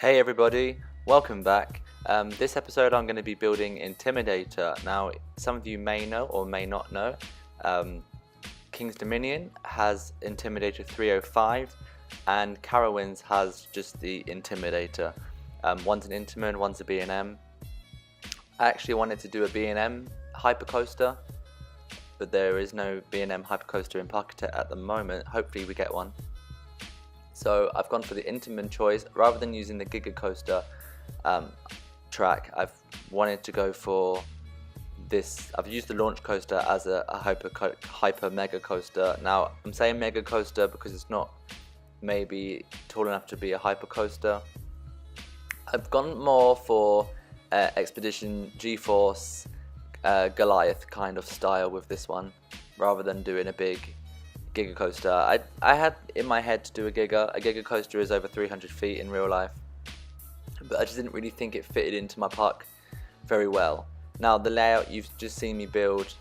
Hey everybody, welcome back. This episode I'm going to be building Intimidator. Now, some of you may know or may not know, King's Dominion has Intimidator 305 and Carowinds has just the Intimidator. One's an Intamin, one's a B&M. I actually wanted to do a B&M hypercoaster, but there is no B&M hypercoaster in Parkitect at the moment. Hopefully we get one. So I've gone for the Intamin choice. Rather than using the Giga Coaster track, I've wanted to go for this. I've used the launch coaster as a hyper mega coaster. Now I'm saying mega coaster because it's not maybe tall enough to be a hyper coaster. I've gone more for Expedition GeForce Goliath kind of style with this one, rather than doing a big Giga Coaster. I had in my head to do a Giga Coaster is over 300 feet in real life, but I just didn't really think it fitted into my park very well. Now the layout you've just seen me build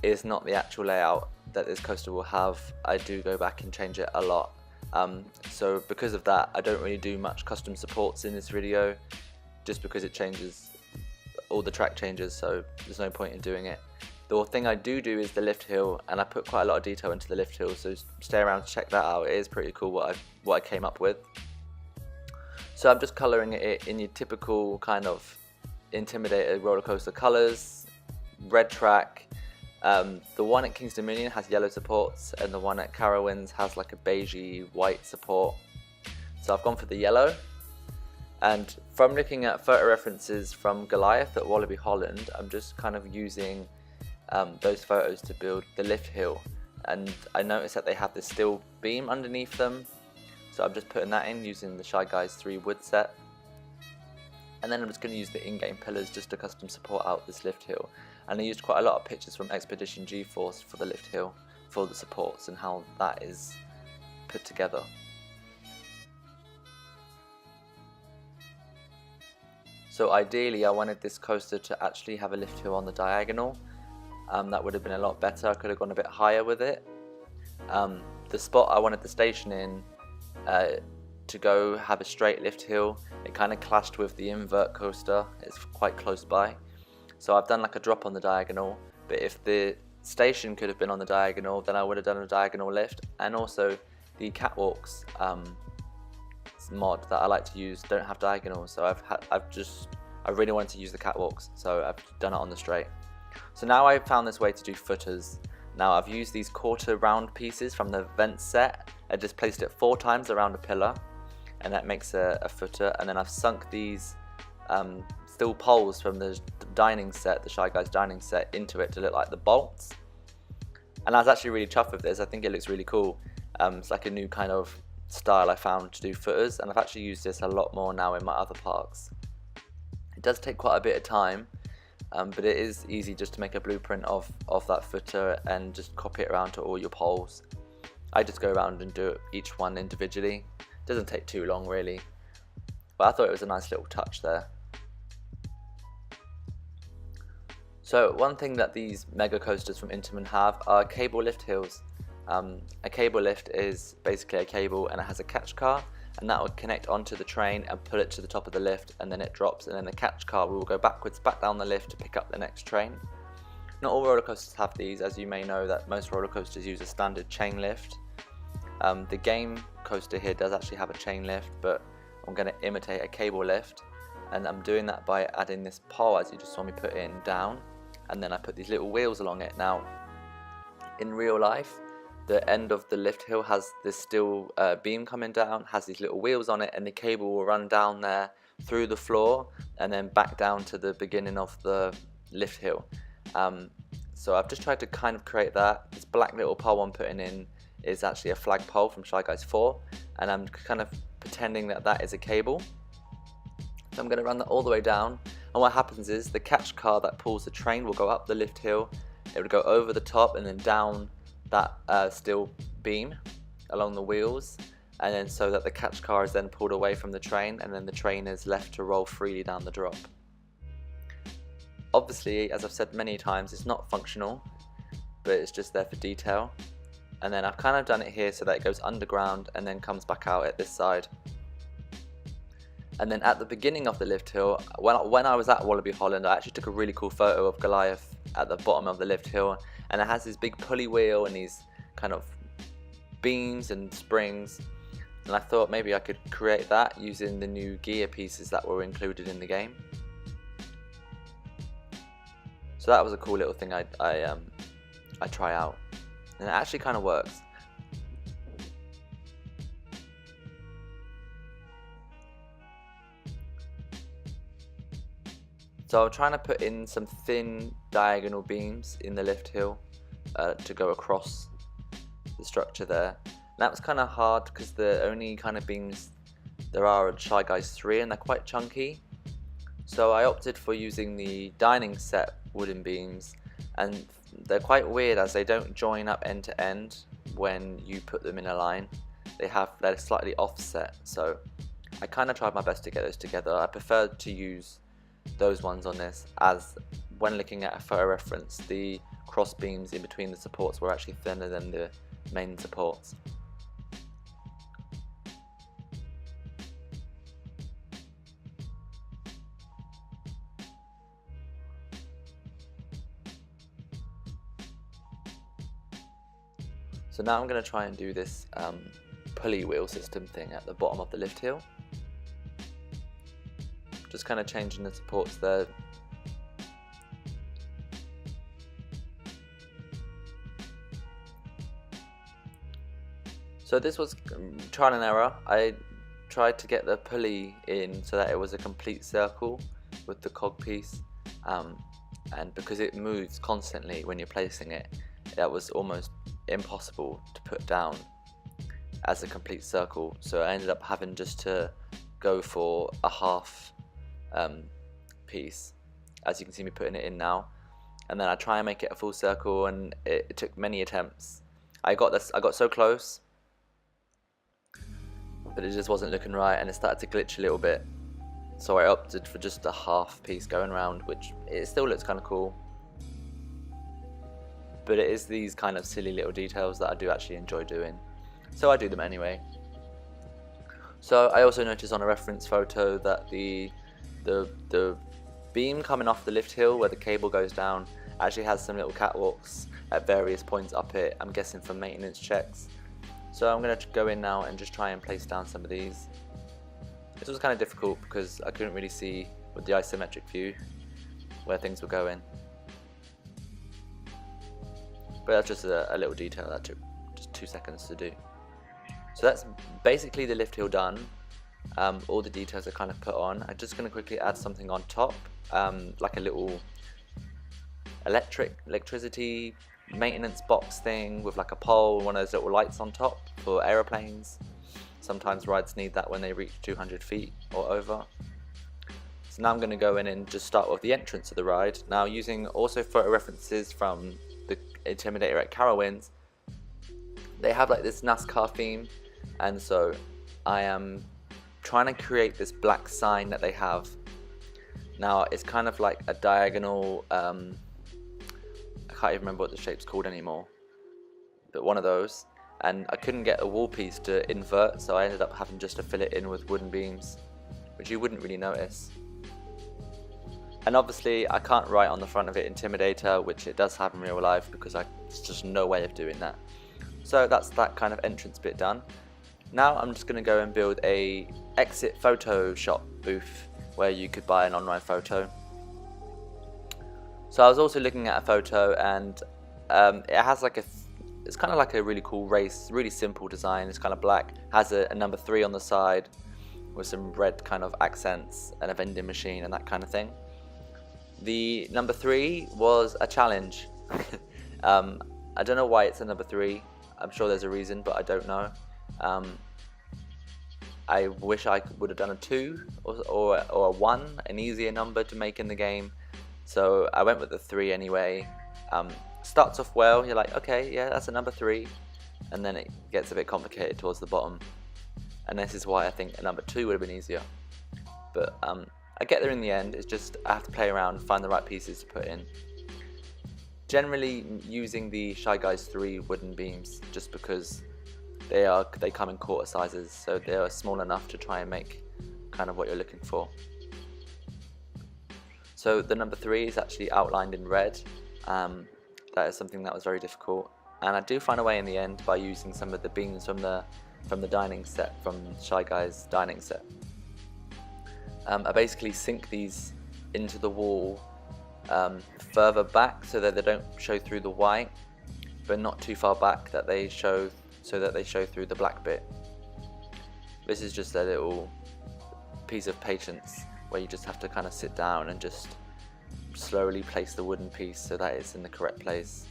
is not the actual layout that this coaster will have. I do go back and change it a lot, so because of that I don't really do much custom supports in this video, just because it changes, all the track changes, so there's no point in doing it. The thing I do is the lift hill, and I put quite a lot of detail into the lift hill, so stay around to check that out. It is pretty cool what I came up with. So I'm just colouring it in your typical kind of Intimidator roller coaster colours. Red track. The one at King's Dominion has yellow supports, and the one at Carowinds has like a beigey white support. So I've gone for the yellow. And from looking at photo references from Goliath at Wallaby Holland, I'm just kind of using those photos to build the lift hill, and I noticed that they have this steel beam underneath them, so I'm just putting that in using the Shy Guys 3 wood set, and then I'm just going to use the in-game pillars just to custom support out this lift hill. And I used quite a lot of pictures from Expedition GeForce for the lift hill for the supports and how that is put together. So ideally I wanted this coaster to actually have a lift hill on the diagonal. That would have been a lot better. I could have gone a bit higher with it. The spot I wanted the station in to go have a straight lift hill, it kind of clashed with the invert coaster. It's quite close by, so I've done like a drop on the diagonal. But if the station could have been on the diagonal, then I would have done a diagonal lift. And also the Catwalks mod that I like to use don't have diagonals, so I really wanted to use the Catwalks, so I've done it on the straight. So now I've found this way to do footers. Now I've used these quarter round pieces from the vent set. I just placed it 4 times around a pillar, and that makes a footer. And then I've sunk these steel poles from the dining set, the Shy Guys dining set, into it to look like the bolts. And I was actually really chuffed with this. I think it looks really cool. It's like a new kind of style I found to do footers, and I've actually used this a lot more now in my other parks. It does take quite a bit of time. But it is easy just to make a blueprint of that footer and just copy it around to all your poles. I just go around and do each one individually. It doesn't take too long really, but I thought it was a nice little touch there. So one thing that these mega coasters from Intamin have are cable lift hills. A cable lift is basically a cable and it has a catch car, and that will connect onto the train and pull it to the top of the lift, and then it drops, and then the catch car will go backwards back down the lift to pick up the next train. Not all roller coasters have these, as you may know that most roller coasters use a standard chain lift. The game coaster here does actually have a chain lift, but I'm going to imitate a cable lift, and I'm doing that by adding this pole, as you just saw me put in, down, and then I put these little wheels along it. Now in real life, the end of the lift hill has this steel beam coming down, has these little wheels on it, and the cable will run down there through the floor and then back down to the beginning of the lift hill. So I've just tried to kind of create that. This black little pole I'm putting in is actually a flag pole from Shy Guys 4, and I'm kind of pretending that that is a cable. So I'm going to run that all the way down, and what happens is the catch car that pulls the train will go up the lift hill, it would go over the top and then down that steel beam along the wheels, and then so that the catch car is then pulled away from the train, and then the train is left to roll freely down the drop. Obviously, as I've said many times, it's not functional, but it's just there for detail. And then I've kind of done it here so that it goes underground and then comes back out at this side. And then at the beginning of the lift hill, when I was at Wallaby Holland, I actually took a really cool photo of Goliath at the bottom of the lift hill, and it has this big pulley wheel and these kind of beams and springs, and I thought maybe I could create that using the new gear pieces that were included in the game. So that was a cool little thing I try out, and it actually kind of works. So I'm trying to put in some thin diagonal beams in the lift hill to go across the structure there. And that was kind of hard because the only kind of beams there are Shy Guys 3, and they're quite chunky. So I opted for using the dining set wooden beams, and they're quite weird as they don't join up end to end when you put them in a line. They're slightly offset, so I kind of tried my best to get those together. I preferred to use those ones on this, as when looking at a photo reference, the cross beams in between the supports were actually thinner than the main supports. So now I'm going to try and do this pulley wheel system thing at the bottom of the lift hill. Just kind of changing the supports there. So this was trial and error. I tried to get the pulley in so that it was a complete circle with the cog piece, and because it moves constantly when you're placing it, that was almost impossible to put down as a complete circle. So I ended up having just to go for a half piece, as you can see me putting it in now, and then I try and make it a full circle, and it took many attempts. I got so close, but it just wasn't looking right, and it started to glitch a little bit, so I opted for just a half piece going around, which it still looks kind of cool, but it is these kind of silly little details that I do actually enjoy doing, so I do them anyway. So I also noticed on a reference photo that the beam coming off the lift hill where the cable goes down actually has some little catwalks at various points up it, I'm guessing for maintenance checks. So I'm going to go in now and just try and place down some of these. This was kind of difficult because I couldn't really see with the isometric view where things were going, but that's just a little detail that took just 2 seconds to do. So that's basically the lift hill done. All the details are kind of put on. I'm just going to quickly add something on top, like a little electricity maintenance box thing with like a pole, one of those little lights on top for aeroplanes. Sometimes rides need that when they reach 200 feet or over. So now I'm going to go in and just start with the entrance of the ride. Now, using also photo references from the Intimidator at Carowinds, they have like this NASCAR theme, and so I am trying to create this black sign that they have. Now it's kind of like a diagonal, I can't even remember what the shape's called anymore, but one of those, and I couldn't get a wall piece to invert, so I ended up having just to fill it in with wooden beams, which you wouldn't really notice. And obviously I can't write on the front of it Intimidator, which it does have in real life, because there's just no way of doing that. So that's that kind of entrance bit done. Now I'm just going to go and build a exit photo shop booth where you could buy an on-ride photo. So I was also looking at a photo, and it has like it's kind of like a really cool race, really simple design. It's kind of black, has a number 3 on the side with some red kind of accents and a vending machine and that kind of thing. The number 3 was a challenge. I don't know why it's a number 3. I'm sure there's a reason, but I don't know. I wish I would have done a 2 or a 1, an easier number to make in the game. So I went with the 3 anyway. Starts off well, you're like, okay, yeah, that's a number 3. And then it gets a bit complicated towards the bottom. And this is why I think a number 2 would have been easier. But I get there in the end. It's just I have to play around, find the right pieces to put in. Generally using the Shy Guys 3 wooden beams, just because they come in quarter sizes, so they are small enough to try and make kind of what you're looking for. So the number 3 is actually outlined in red. That is something that was very difficult, and I do find a way in the end by using some of the beams from the dining set, from Shy Guy's dining set. I basically sink these into the wall further back so that they don't show through the white, but not too far back that they show through the black bit. This is just a little piece of patience where you just have to kind of sit down and just slowly place the wooden piece so that it's in the correct place.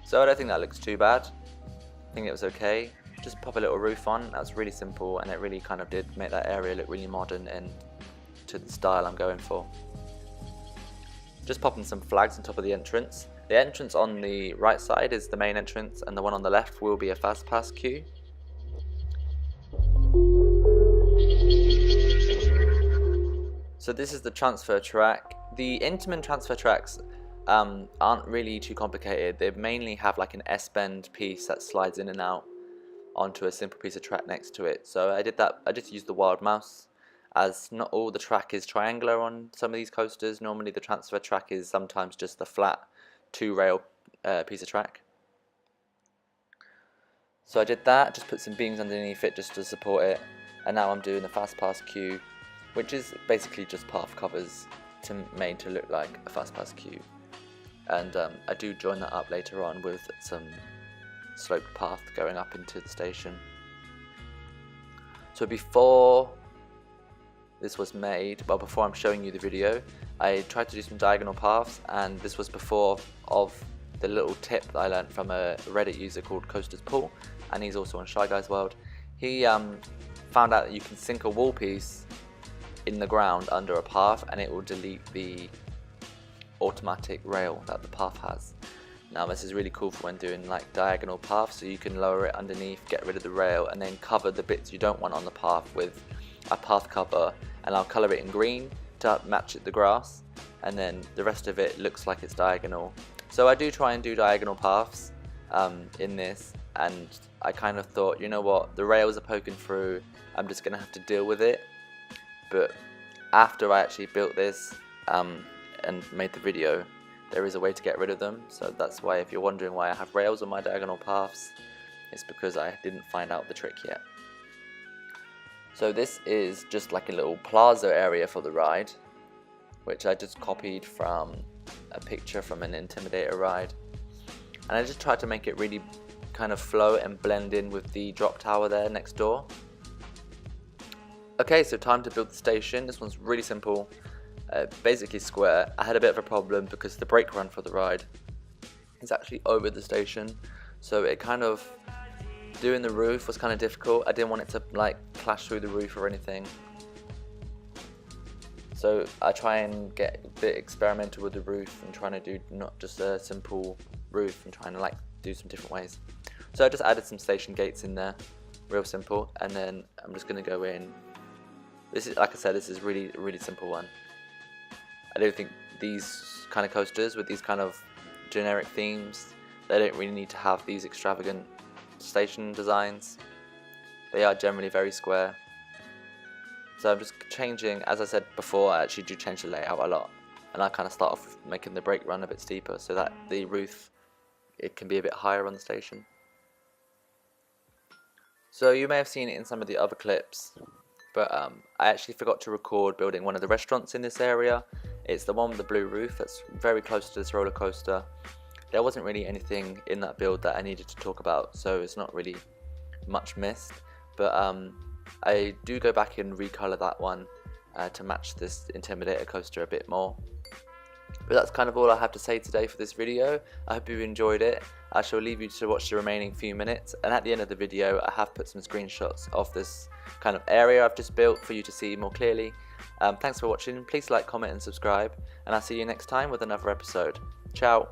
So I don't think that looks too bad. I think it was okay. Just pop a little roof on. That's really simple, and it really kind of did make that area look really modern and to the style I'm going for. Just popping some flags on top of the entrance. The entrance on the right side is the main entrance, and the one on the left will be a fast pass queue. So this is the transfer track. The Intamin transfer tracks aren't really too complicated. They mainly have like an S-bend piece that slides in and out onto a simple piece of track next to it. So I did that. I just used the wild mouse, as not all the track is triangular on some of these coasters. Normally the transfer track is sometimes just the flat 2-rail piece of track. So I did that, just put some beams underneath it just to support it, and now I'm doing the fast pass queue, which is basically just path covers made to look like a fast pass queue. And I do join that up later on with some sloped path going up into the station. So before this was made, well, before I'm showing you the video, I tried to do some diagonal paths, and this was before of the little tip that I learned from a Reddit user called Coasters Paul, and he's also on Shy Guy's World. He found out that you can sink a wall piece in the ground under a path, and it will delete the automatic rail that the path has. Now this is really cool for when doing like diagonal paths, so you can lower it underneath, get rid of the rail, and then cover the bits you don't want on the path with a path cover, and I'll colour it in green to match the grass, and then the rest of it looks like it's diagonal. So I do try and do diagonal paths in this, and I kind of thought, you know what, the rails are poking through, I'm just going to have to deal with it. But after I actually built this and made the video, there is a way to get rid of them. So that's why, if you're wondering why I have rails on my diagonal paths, it's because I didn't find out the trick yet. So this is just like a little plaza area for the ride, which I just copied from a picture from an Intimidator ride, and I just tried to make it really kind of flow and blend in with the drop tower there next door. Okay, so time to build the station. This one's really simple, basically square. I had a bit of a problem because the brake run for the ride is actually over the station, so it kind of, doing the roof was kind of difficult. I didn't want it to like clash through the roof or anything, so I try and get a bit experimental with the roof and trying to do not just a simple roof and trying to like do some different ways. So I just added some station gates in there, real simple, and then I'm just going to go in. This is, like I said, this is really simple one. I don't think these kind of coasters with these kind of generic themes, they don't really need to have these extravagant station designs. They are generally very square. So I'm just changing, as I said before, I actually do change the layout a lot, and I kind of start off with making the brake run a bit steeper so that the roof, it can be a bit higher on the station. So you may have seen it in some of the other clips, but I actually forgot to record building one of the restaurants in this area. It's the one with the blue roof that's very close to this roller coaster. There wasn't really anything in that build that I needed to talk about, so it's not really much missed, but I do go back and recolor that one to match this Intimidator coaster a bit more. But that's kind of all I have to say today for this video. I hope you enjoyed it. I shall leave you to watch the remaining few minutes, and at the end of the video I have put some screenshots of this kind of area I've just built for you to see more clearly. Thanks for watching. Please like, comment and subscribe, and I'll see you next time with another episode. Ciao.